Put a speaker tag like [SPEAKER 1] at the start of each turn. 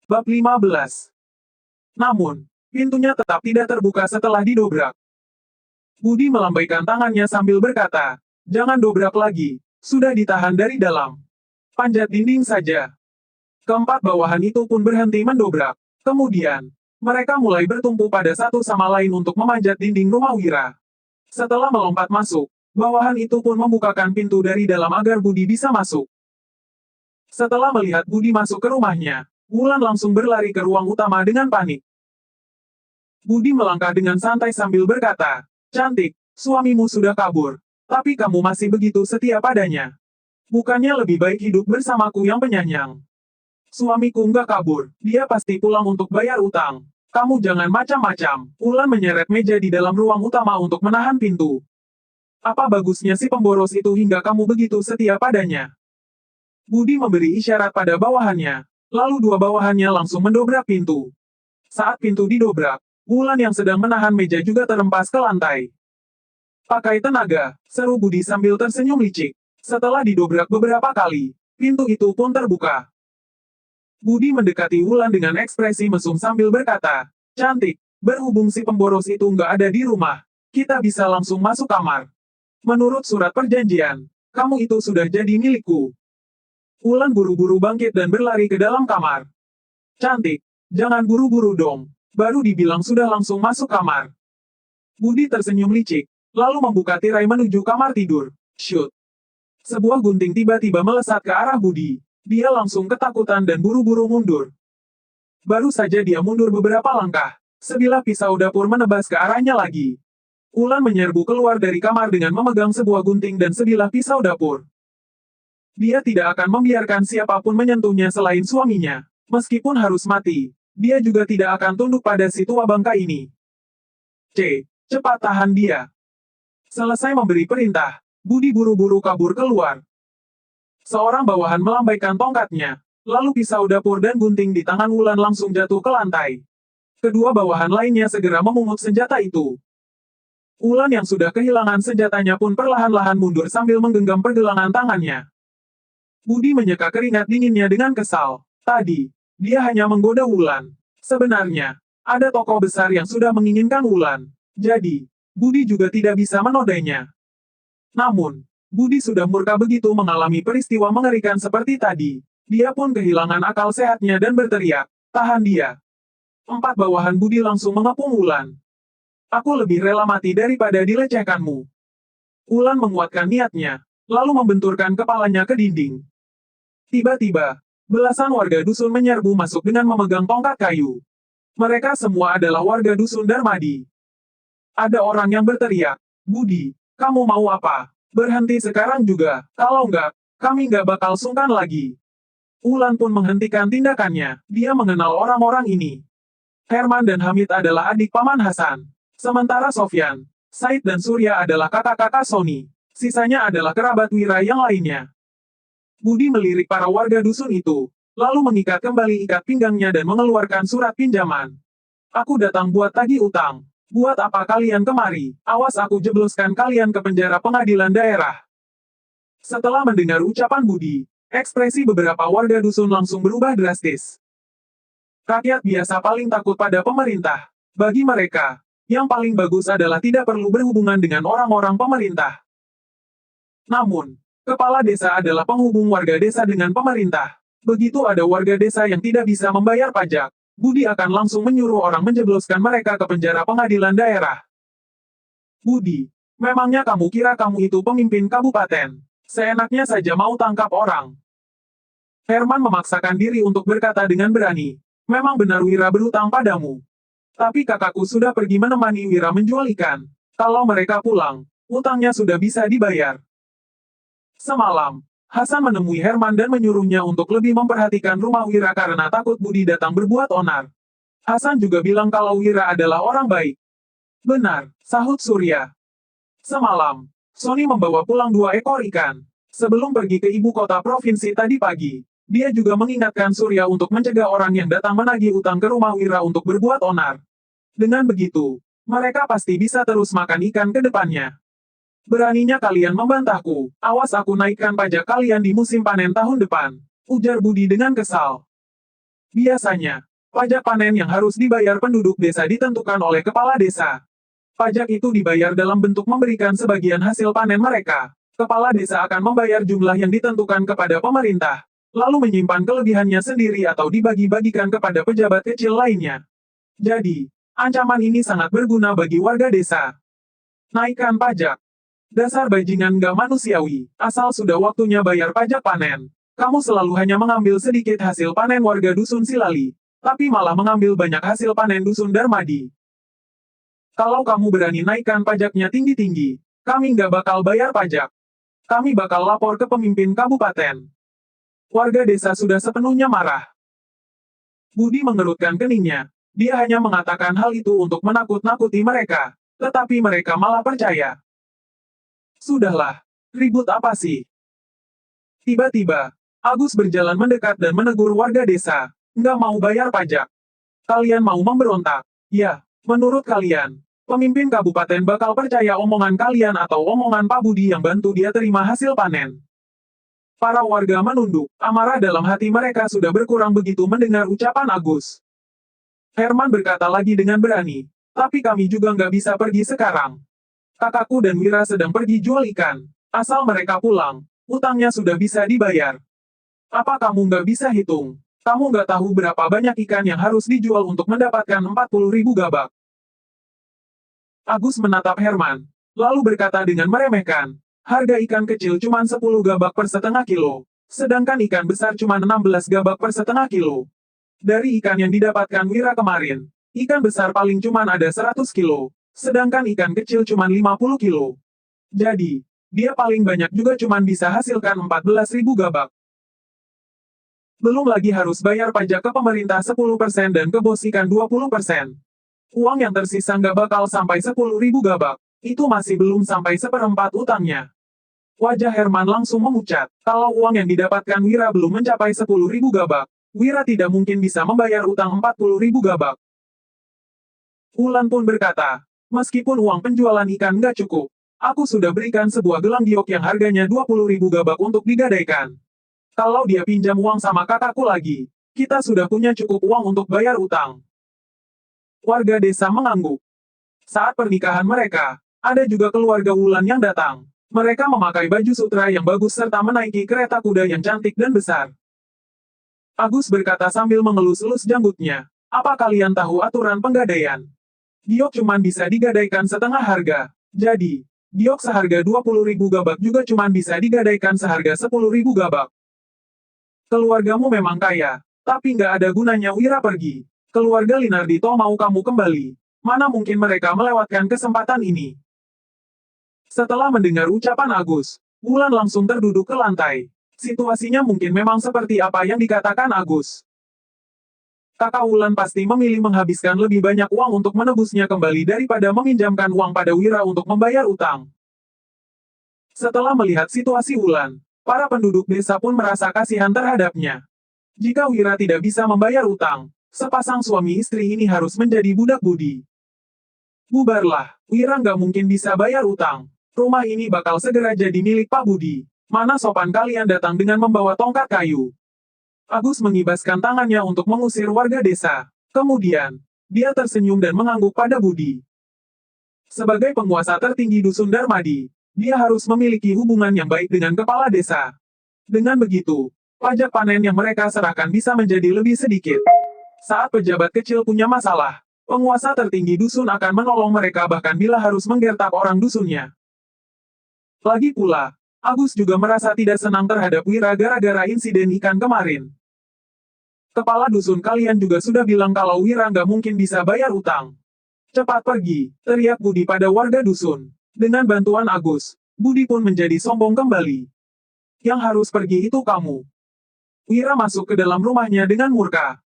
[SPEAKER 1] Bab 15. Namun, pintunya tetap tidak terbuka setelah didobrak. Budi melambaikan tangannya sambil berkata, "Jangan dobrak lagi, sudah ditahan dari dalam. Panjat dinding saja." Keempat bawahan itu pun berhenti mendobrak. Kemudian, mereka mulai bertumpu pada satu sama lain untuk memanjat dinding rumah Wira. Setelah melompat masuk, bawahan itu pun membukakan pintu dari dalam agar Budi bisa masuk. Setelah melihat Budi masuk ke rumahnya, Wulan langsung berlari ke ruang utama dengan panik. Budi melangkah dengan santai sambil berkata, "Cantik, suamimu sudah kabur, tapi kamu masih begitu setia padanya. Bukannya lebih baik hidup bersamaku yang penyayang?" "Suamiku nggak kabur, dia pasti pulang untuk bayar utang. Kamu jangan macam-macam." Wulan menyeret meja di dalam ruang utama untuk menahan pintu. "Apa bagusnya si pemboros itu hingga kamu begitu setia padanya?" Budi memberi isyarat pada bawahannya, lalu dua bawahannya langsung mendobrak pintu. Saat pintu didobrak, Wulan yang sedang menahan meja juga terempas ke lantai. "Pakai tenaga," seru Budi sambil tersenyum licik. Setelah didobrak beberapa kali, pintu itu pun terbuka. Budi mendekati Wulan dengan ekspresi mesum sambil berkata, "Cantik, berhubung si pemboros itu nggak ada di rumah, kita bisa langsung masuk kamar. Menurut surat perjanjian, kamu itu sudah jadi milikku." Wulan buru-buru bangkit dan berlari ke dalam kamar. "Cantik, jangan buru-buru dong. Baru dibilang sudah langsung masuk kamar." Budi tersenyum licik, lalu membuka tirai menuju kamar tidur. Shoot! Sebuah gunting tiba-tiba melesat ke arah Budi. Dia langsung ketakutan dan buru-buru mundur. Baru saja dia mundur beberapa langkah, sebilah pisau dapur menebas ke arahnya lagi. Wulan menyerbu keluar dari kamar dengan memegang sebuah gunting dan sebilah pisau dapur. Dia tidak akan membiarkan siapapun menyentuhnya selain suaminya. Meskipun harus mati, dia juga tidak akan tunduk pada si tua bangka ini. Cepat tahan dia." Selesai memberi perintah, Budi buru-buru kabur keluar. Seorang bawahan melambaikan tongkatnya, lalu pisau dapur dan gunting di tangan Wulan langsung jatuh ke lantai. Kedua bawahan lainnya segera memungut senjata itu. Wulan yang sudah kehilangan senjatanya pun perlahan-lahan mundur sambil menggenggam pergelangan tangannya. Budi menyeka keringat dinginnya dengan kesal. Tadi, dia hanya menggoda Wulan. Sebenarnya, ada tokoh besar yang sudah menginginkan Wulan. Jadi, Budi juga tidak bisa menodainya. Namun, Budi sudah murka begitu mengalami peristiwa mengerikan seperti tadi. Dia pun kehilangan akal sehatnya dan berteriak, "Tahan dia!" Empat bawahan Budi langsung mengepung Wulan. "Aku lebih rela mati daripada dilecehkanmu." Wulan menguatkan niatnya, lalu membenturkan kepalanya ke dinding. Tiba-tiba, belasan warga dusun menyerbu masuk dengan memegang tongkat kayu. Mereka semua adalah warga dusun Darmadi. Ada orang yang berteriak, "Budi, kamu mau apa? Berhenti sekarang juga, kalau enggak, kami nggak bakal sungkan lagi." Wulan pun menghentikan tindakannya, dia mengenal orang-orang ini. Herman dan Hamid adalah adik paman Hasan. Sementara Sofyan, Said dan Surya adalah kakak-kakak Sony. Sisanya adalah kerabat Wira yang lainnya. Budi melirik para warga dusun itu, lalu mengikat kembali ikat pinggangnya dan mengeluarkan surat pinjaman. "Aku datang buat tagih utang. Buat apa kalian kemari? Awas aku jebloskan kalian ke penjara pengadilan daerah." Setelah mendengar ucapan Budi, ekspresi beberapa warga dusun langsung berubah drastis. Rakyat biasa paling takut pada pemerintah. Bagi mereka, yang paling bagus adalah tidak perlu berhubungan dengan orang-orang pemerintah. Namun, kepala desa adalah penghubung warga desa dengan pemerintah. Begitu ada warga desa yang tidak bisa membayar pajak, Budi akan langsung menyuruh orang menjebloskan mereka ke penjara pengadilan daerah. "Budi, memangnya kamu kira kamu itu pemimpin kabupaten? Seenaknya saja mau tangkap orang." Herman memaksakan diri untuk berkata dengan berani, "Memang benar Wira berhutang padamu. Tapi kakakku sudah pergi menemani Wira menjual ikan. Kalau mereka pulang, utangnya sudah bisa dibayar." Semalam, Hasan menemui Herman dan menyuruhnya untuk lebih memperhatikan rumah Wira karena takut Budi datang berbuat onar. Hasan juga bilang kalau Wira adalah orang baik. "Benar," sahut Surya. Semalam, Sony membawa pulang 2 ekor ikan. Sebelum pergi ke ibu kota provinsi tadi pagi, dia juga mengingatkan Surya untuk mencegah orang yang datang menagih utang ke rumah Wira untuk berbuat onar. Dengan begitu, mereka pasti bisa terus makan ikan ke depannya. "Beraninya kalian membantahku, awas aku naikkan pajak kalian di musim panen tahun depan," ujar Budi dengan kesal. Biasanya, pajak panen yang harus dibayar penduduk desa ditentukan oleh kepala desa. Pajak itu dibayar dalam bentuk memberikan sebagian hasil panen mereka. Kepala desa akan membayar jumlah yang ditentukan kepada pemerintah, lalu menyimpan kelebihannya sendiri atau dibagi-bagikan kepada pejabat kecil lainnya. Jadi, ancaman ini sangat berguna bagi warga desa. Naikkan pajak. Dasar bajingan gak manusiawi, asal sudah waktunya bayar pajak panen. Kamu selalu hanya mengambil sedikit hasil panen warga dusun Silali, tapi malah mengambil banyak hasil panen dusun Darmadi. Kalau kamu berani naikkan pajaknya tinggi-tinggi, kami nggak bakal bayar pajak. Kami bakal lapor ke pemimpin kabupaten. Warga desa sudah sepenuhnya marah. Budi mengerutkan keningnya. Dia hanya mengatakan hal itu untuk menakut-nakuti mereka, tetapi mereka malah percaya. Sudahlah, ribut apa sih? Tiba-tiba, Agus berjalan mendekat dan menegur warga desa. Nggak mau bayar pajak. Kalian mau memberontak? Ya, menurut kalian, pemimpin kabupaten bakal percaya omongan kalian atau omongan Pak Budi yang bantu dia terima hasil panen? Para warga menunduk, amarah dalam hati mereka sudah berkurang begitu mendengar ucapan Agus. Herman berkata lagi dengan berani, tapi kami juga nggak bisa pergi sekarang. Kakakku dan Wira sedang pergi jual ikan. Asal mereka pulang, utangnya sudah bisa dibayar. Apa kamu nggak bisa hitung? Kamu nggak tahu berapa banyak ikan yang harus dijual untuk mendapatkan 40.000 gabak. Agus menatap Herman, lalu berkata dengan meremehkan, harga ikan kecil cuma 10 gabak per setengah kilo, sedangkan ikan besar cuma 16 gabak per setengah kilo. Dari ikan yang didapatkan Wira kemarin, ikan besar paling cuma ada 100 kilo, sedangkan ikan kecil cuma 50 kilo. Jadi, dia paling banyak juga cuma bisa hasilkan 14.000 gabak. Belum lagi harus bayar pajak ke pemerintah 10% dan ke bos ikan 20%. Uang yang tersisa nggak bakal sampai 10.000 gabak. Itu masih belum sampai seperempat utangnya. Wajah Herman langsung memucat. Kalau uang yang didapatkan Wira belum mencapai 10.000 gabak, Wira tidak mungkin bisa membayar utang 40.000 gabak. Wulan pun berkata, meskipun uang penjualan ikan nggak cukup, aku sudah berikan sebuah gelang giok yang harganya 20.000 gabak untuk digadaikan. Kalau dia pinjam uang sama kakakku lagi, kita sudah punya cukup uang untuk bayar utang. Warga desa mengangguk. Saat pernikahan mereka, ada juga keluarga Wulan yang datang. Mereka memakai baju sutra yang bagus serta menaiki kereta kuda yang cantik dan besar. Agus berkata sambil mengelus-elus janggutnya, apa kalian tahu aturan penggadaian? Giok cuma bisa digadaikan setengah harga. Jadi, giok seharga 20.000 gabak juga cuma bisa digadaikan seharga 10.000 gabak. Keluargamu memang kaya, tapi nggak ada gunanya Wira pergi. Keluarga Linardito mau kamu kembali. Mana mungkin mereka melewatkan kesempatan ini? Setelah mendengar ucapan Agus, Wulan langsung terduduk ke lantai. Situasinya mungkin memang seperti apa yang dikatakan Agus. Kakak Wulan pasti memilih menghabiskan lebih banyak uang untuk menebusnya kembali daripada meminjamkan uang pada Wira untuk membayar utang. Setelah melihat situasi Wulan, para penduduk desa pun merasa kasihan terhadapnya. Jika Wira tidak bisa membayar utang, sepasang suami istri ini harus menjadi budak Budi. Bubarlah, Wira nggak mungkin bisa bayar utang. Rumah ini bakal segera jadi milik Pak Budi. Mana sopan kalian datang dengan membawa tongkat kayu. Agus mengibaskan tangannya untuk mengusir warga desa. Kemudian, dia tersenyum dan mengangguk pada Budi. Sebagai penguasa tertinggi dusun Darmadi, dia harus memiliki hubungan yang baik dengan kepala desa. Dengan begitu, pajak panen yang mereka serahkan bisa menjadi lebih sedikit. Saat pejabat kecil punya masalah, penguasa tertinggi dusun akan menolong mereka bahkan bila harus menggertak orang dusunnya. Lagi pula, Agus juga merasa tidak senang terhadap Wira gara-gara insiden ikan kemarin. Kepala dusun kalian juga sudah bilang kalau Wira nggak mungkin bisa bayar utang. Cepat pergi, teriak Budi pada warga dusun. Dengan bantuan Agus, Budi pun menjadi sombong kembali. Yang harus pergi itu kamu. Wira masuk ke dalam rumahnya dengan murka.